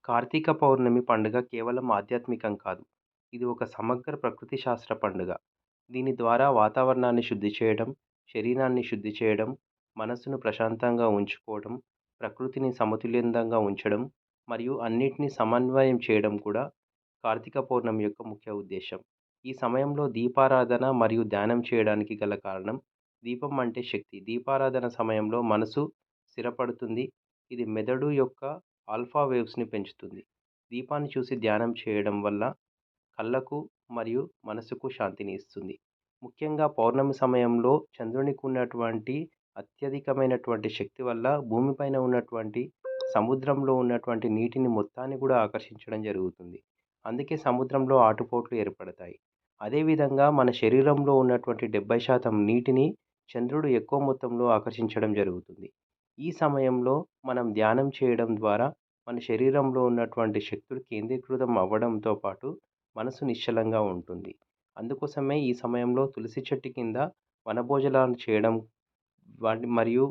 కార్తీక పౌర్ణమి పండుగ కేవలం ఆధ్యాత్మికం కాదు. ఇది ఒక సమగ్ర ప్రకృతి శాస్త్ర పండుగ. దీని ద్వారా వాతావరణాన్ని శుద్ధి చేయడం, శరీరాన్ని శుద్ధి చేయడం, మనస్సును ప్రశాంతంగా ఉంచుకోవడం, ప్రకృతిని సమతుల్యందంగా ఉంచడం మరియు అన్నిటిని సమన్వయం చేయడం కూడా కార్తీక పౌర్ణమి యొక్క ముఖ్య ఉద్దేశ్యం. ఈ సమయంలో దీపారాధన మరియు ధ్యానం చేయడానికి గల కారణం దీపం అంటే శక్తి. దీపారాధన సమయంలో మనసు స్థిరపడుతుంది. ఇది మెదడు యొక్క ఆల్ఫా వేవ్స్‌ని పెంచుతుంది. దీపాన్ని చూసి ధ్యానం చేయడం వల్ల కళ్ళకు మరియు మనసుకు శాంతిని ఇస్తుంది. ముఖ్యంగా పౌర్ణమి సమయంలో చంద్రునికి ఉన్నటువంటి అత్యధికమైనటువంటి శక్తి వల్ల భూమిపైన ఉన్నటువంటి సముద్రంలో ఉన్నటువంటి నీటిని మొత్తాన్ని కూడా ఆకర్షించడం జరుగుతుంది. అందుకే సముద్రంలో ఆటుపోట్లు ఏర్పడతాయి. అదేవిధంగా మన శరీరంలో ఉన్నటువంటి 70% నీటిని చంద్రుడు ఎక్కువ మొత్తంలో ఆకర్షించడం జరుగుతుంది. ఈ సమయంలో మనం ధ్యానం చేయడం ద్వారా మన శరీరంలో ఉన్నటువంటి శక్తులు కేంద్రీకృతం అవ్వడంతో పాటు మనసు నిశ్చలంగా ఉంటుంది. అందుకోసమే ఈ సమయంలో తులసి చెట్టు కింద వనభోజనాలు చేయడం మరియు